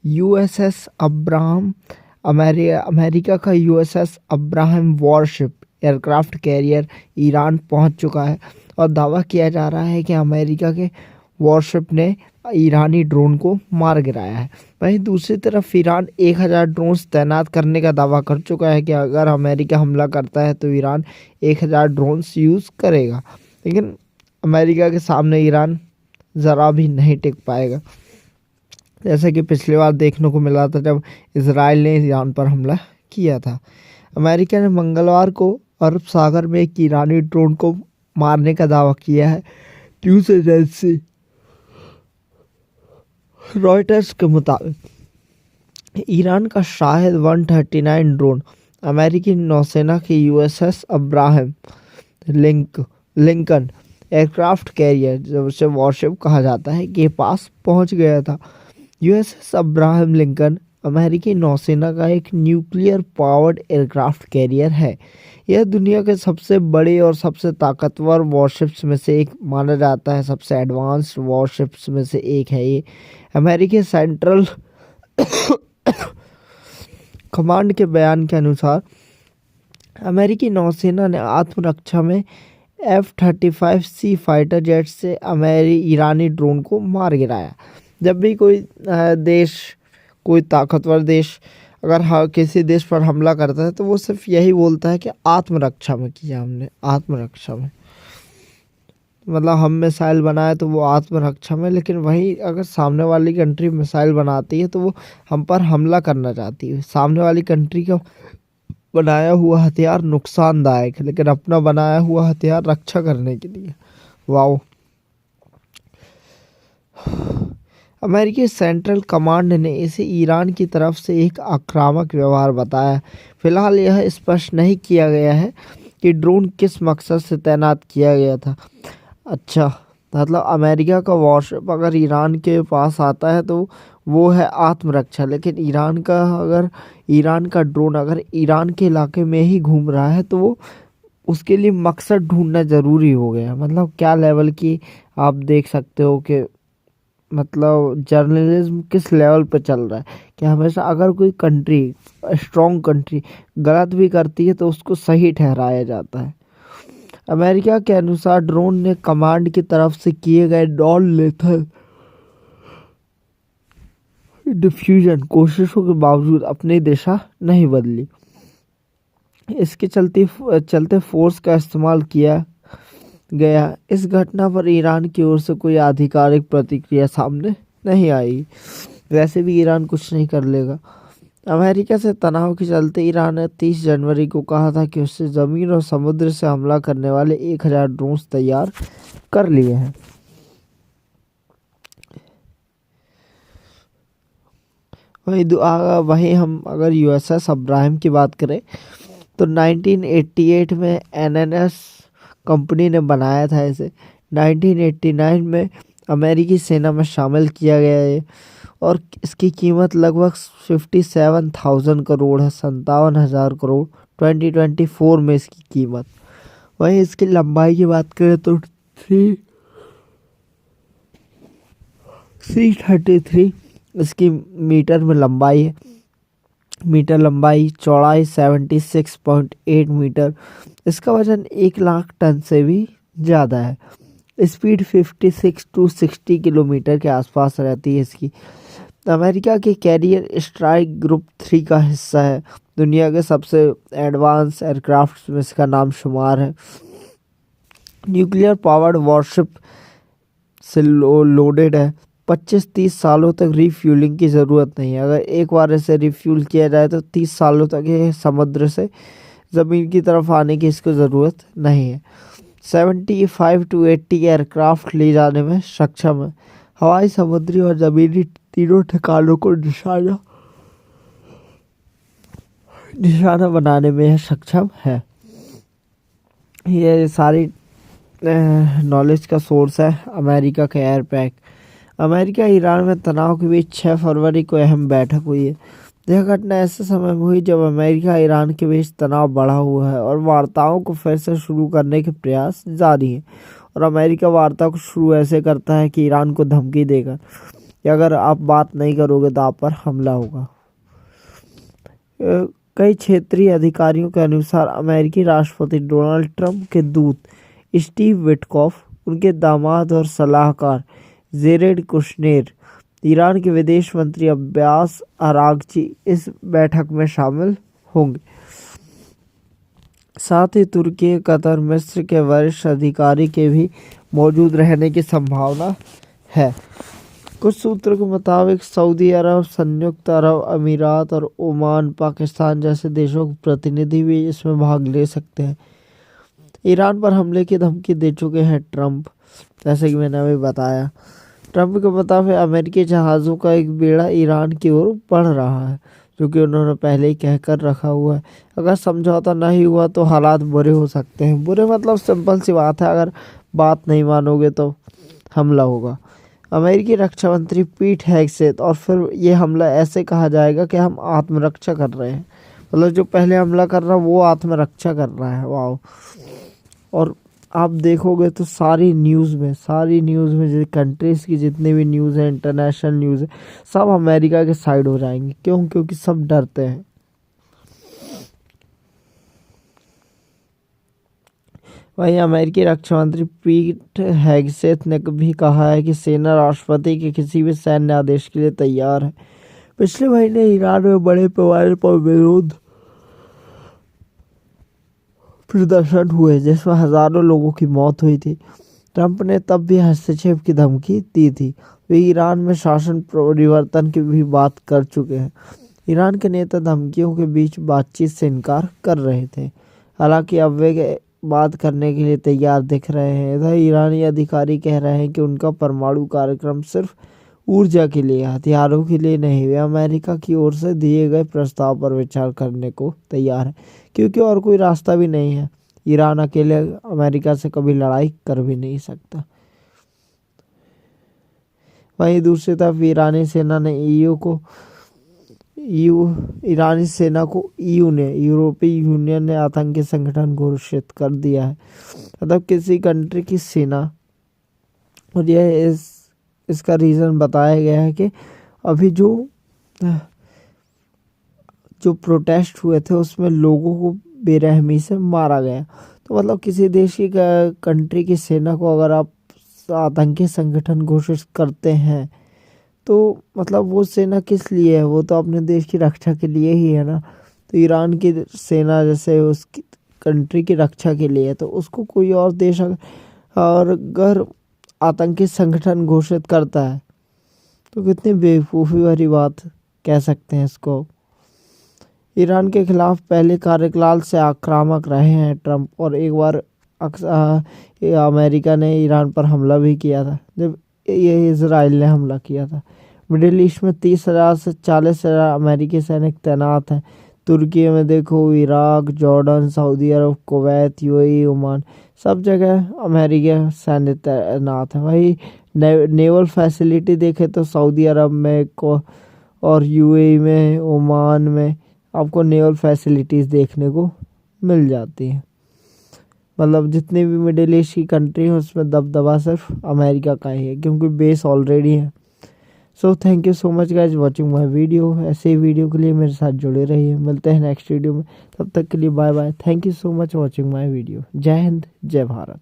USS Abraham America का USS Abraham worship aircraft carrier Iran पहुंच चुका है और दावा किया जा रहा है कि अमेरिका के वॉरशिप ने ईरानी ड्रोन को मार गिराया है। वहीं दूसरी तरफ ईरान 1000 ड्रोन्स तैनात करने का दावा कर चुका है कि अगर अमेरिका हमला करता है तो ईरान 1000 ड्रोन्स यूज़ करेगा। लेकिन अमेरिका के सामने ईरान ज़रा भी नहीं टिक पाएगा, जैसा कि पिछली बार देखने को मिला था जब इजराइल ने ईरान पर हमला किया था। अमेरिका ने मंगलवार को अरब सागर में एक ईरानी ड्रोन को मारने का दावा किया है। न्यूज़ एजेंसी रॉयटर्स के मुताबिक ईरान का शाहिद 139 ड्रोन अमेरिकी नौसेना के USS Abraham Lincoln aircraft carrier, जिसे वॉरशिप कहा जाता है, के पास पहुंच गया था। यूएसएस अब्राहम लिंकन अमेरिकी नौसेना का एक न्यूक्लियर पावर्ड एयरक्राफ्ट कैरियर है। यह दुनिया के सबसे बड़े और सबसे ताकतवर वॉरशिप्स में से एक माना जाता है। सबसे एडवांस्ड वॉरशिप्स में से एक है ये। अमेरिकी सेंट्रल कमांड के बयान के अनुसार अमेरिकी नौसेना ने आत्मरक्षा में F-35C फाइटर जेट से ईरानी ड्रोन को मार गिराया। जब भी कोई ताकतवर देश अगर किसी देश पर हमला करता है तो वो सिर्फ यही बोलता है कि आत्मरक्षा में किया हमने, आत्मरक्षा में। मतलब हम मिसाइल बनाए तो वो आत्मरक्षा में, लेकिन वही अगर सामने वाली कंट्री मिसाइल बनाती है तो वो हम पर हमला करना चाहती है। सामने वाली कंट्री का बनाया हुआ हथियार नुकसानदायक है, लेकिन अपना बनाया हुआ हथियार रक्षा करने के लिए। वाओ। अमेरिकी सेंट्रल कमांड ने इसे ईरान की तरफ से एक आक्रामक व्यवहार बताया। फिलहाल यह स्पष्ट नहीं किया गया है कि ड्रोन किस मकसद से तैनात किया गया था। अच्छा, मतलब अमेरिका का वॉरशिप अगर ईरान के पास आता है तो वो है आत्मरक्षा, लेकिन ईरान का ड्रोन अगर ईरान के इलाके में ही घूम रहा है तो वो उसके लिए मकसद ढूंढना ज़रूरी हो गया। मतलब क्या लेवल की आप देख सकते हो कि मतलब जर्नलिज्म किस लेवल पर चल रहा है कि हमेशा अगर कोई कंट्री, स्ट्रॉन्ग कंट्री, गलत भी करती है तो उसको सही ठहराया जाता है। अमेरिका के अनुसार ड्रोन ने कमांड की तरफ से किए गए नॉन लेथल डिफ्यूजन कोशिशों के बावजूद अपनी दिशा नहीं बदली। इसके चलते फोर्स का इस्तेमाल किया गया। इस घटना पर ईरान की ओर से कोई आधिकारिक प्रतिक्रिया सामने नहीं आई। वैसे भी ईरान कुछ नहीं कर लेगा। अमेरिका से तनाव के चलते ईरान ने 30 जनवरी को कहा था कि उससे ज़मीन और समुद्र से हमला करने वाले 1000 ड्रोन तैयार कर लिए हैं। वहीं हम अगर यूएसएस अब्राहम की बात करें तो 1988 में एनएनएस कंपनी ने बनाया था इसे। 1989 में अमेरिकी सेना में शामिल किया गया है और इसकी कीमत लगभग 57,000 करोड़ है, 57,000 करोड़ 2024 में इसकी कीमत। वहीं इसकी लंबाई की बात करें तो 333 इसकी मीटर में लंबाई है। मीटर लंबाई, चौड़ाई 76.8 मीटर। इसका वजन 1 लाख टन से भी ज़्यादा है। स्पीड 56 to 60 किलोमीटर के आसपास रहती है इसकी। अमेरिका के कैरियर स्ट्राइक ग्रुप 3 का हिस्सा है। दुनिया के सबसे एडवांस एयरक्राफ्ट में इसका नाम शुमार है। न्यूक्लियर पावर्ड वॉरशिप से लोडेड है। 25-30 सालों तक रिफ्यूलिंग की ज़रूरत नहीं है। अगर एक बार इसे रिफ्यूल किया जाए तो 30 सालों तक ये समुद्र से ज़मीन की तरफ आने की इसको ज़रूरत नहीं है। 75 to 80 एयरक्राफ्ट ले जाने में सक्षम है। हवाई, समुद्री और ज़मीनी तीनों ठिकानों को निशाना बनाने में यह सक्षम है। ये सारी नॉलेज का सोर्स है अमेरिका का एयर पैक। अमेरिका ईरान में तनाव के बीच 6 फरवरी को अहम बैठक हुई है। यह घटना ऐसे समय में हुई जब अमेरिका ईरान के बीच तनाव बढ़ा हुआ है और वार्ताओं को फिर से शुरू करने के प्रयास जारी हैं। और अमेरिका वार्ता को शुरू ऐसे करता है कि ईरान को धमकी देकर कि अगर आप बात नहीं करोगे तो आप पर हमला होगा। कई क्षेत्रीय अधिकारियों के अनुसार अमेरिकी राष्ट्रपति डोनाल्ड ट्रंप के दूत स्टीव विटकॉफ, उनके दामाद और सलाहकार जेरेड कुशनेर, ईरान के विदेश मंत्री अब्बास अरागची इस बैठक में शामिल होंगे। साथ ही तुर्की, कतर, मिस्र के वरिष्ठ अधिकारी के भी मौजूद रहने की संभावना है। कुछ सूत्रों के मुताबिक सऊदी अरब, संयुक्त अरब अमीरात और ओमान, पाकिस्तान जैसे देशों के प्रतिनिधि भी इसमें भाग ले सकते हैं। ईरान पर हमले की धमकी दे चुके हैं ट्रंप, जैसे कि मैंने अभी बताया। ट्रंप के मुताबिक अमेरिकी जहाज़ों का एक बेड़ा ईरान की ओर बढ़ रहा है, जो कि उन्होंने पहले ही कहकर रखा हुआ है। अगर समझौता नहीं हुआ तो हालात बुरे हो सकते हैं। बुरे मतलब सिंपल सी बात है, अगर बात नहीं मानोगे तो हमला होगा। अमेरिकी रक्षा मंत्री पीट हेगसेथ, और फिर ये हमला ऐसे कहा जाएगा कि हम आत्मरक्षा कर रहे हैं, मतलब जो पहले हमला कर रहा है वो आत्मरक्षा कर रहा है। वाह। और आप देखोगे तो सारी न्यूज़ में जैसे कंट्रीज़ की जितनी भी न्यूज़ है, इंटरनेशनल न्यूज़ है, सब अमेरिका के साइड हो जाएंगे। क्यों? क्योंकि सब डरते हैं। वहीं अमेरिकी रक्षा मंत्री पीट हेगसेथ ने भी कहा है कि सेना राष्ट्रपति के किसी भी सैन्य आदेश के लिए तैयार है। पिछले महीने ईरान में बड़े पैमाने पर विरोध प्रदर्शन हुए, जिसमें हजारों लोगों की मौत हुई थी। ट्रंप ने तब भी हस्तक्षेप की धमकी दी थी। वे ईरान में शासन परिवर्तन की भी बात कर चुके हैं। ईरान के नेता धमकियों के बीच बातचीत से इनकार कर रहे थे, हालांकि अब वे बात करने के लिए तैयार दिख रहे हैं। इधर ईरानी अधिकारी कह रहे हैं कि उनका परमाणु कार्यक्रम सिर्फ ऊर्जा के लिए, हथियारों के लिए नहीं। वे अमेरिका की ओर से दिए गए प्रस्ताव पर विचार करने को तैयार है, क्योंकि और कोई रास्ता भी नहीं है। ईरान अकेले अमेरिका से कभी लड़ाई कर भी नहीं सकता। वहीं दूसरी तरफ ईरानी सेना ने यूरोपीय यूनियन ने आतंकी संगठन घोषित कर दिया है, मतलब किसी कंट्री की सेना। और यह इसका रीज़न बताया गया है कि अभी जो प्रोटेस्ट हुए थे उसमें लोगों को बेरहमी से मारा गया। तो मतलब किसी देश की कंट्री की सेना को अगर आप आतंकी संगठन घोषित करते हैं तो मतलब वो सेना किस लिए है? वो तो अपने देश की रक्षा के लिए ही है ना। तो ईरान की सेना जैसे उसकी कंट्री की रक्षा के लिए है, तो उसको कोई और देश अगर आतंकी संगठन घोषित करता है तो कितनी बेवकूफ़ी भरी बात कह सकते हैं इसको। ईरान के खिलाफ पहले कार्यकाल से आक्रामक रहे हैं ट्रंप, और एक बार अमेरिका ने ईरान पर हमला भी किया था, जब ये इजराइल ने हमला किया था। मिडिल ईस्ट में 30,000 से 40,000 अमेरिकी सैनिक तैनात हैं। तुर्की में देखो, इराक, जॉर्डन, सऊदी अरब, कुवैत, यूएई, ओमान, सब जगह अमेरिकी सैन्य तैनात है। वही नेवल फैसिलिटी देखे तो सऊदी अरब में और यूएई में, ओमान में आपको नेवल फैसिलिटीज़ देखने को मिल जाती हैं। मतलब जितनी भी मिडिल ईस्ट की कंट्री है उसमें दबदबा सिर्फ अमेरिका का ही है, क्योंकि बेस ऑलरेडी है। So thank you so much guys watching my video. ऐसे ही वीडियो के लिए मेरे साथ जुड़े रहिए। मिलते हैं नेक्स्ट वीडियो में, तब तक के लिए bye bye. Thank you so much watching my video. जय हिंद, जय भारत।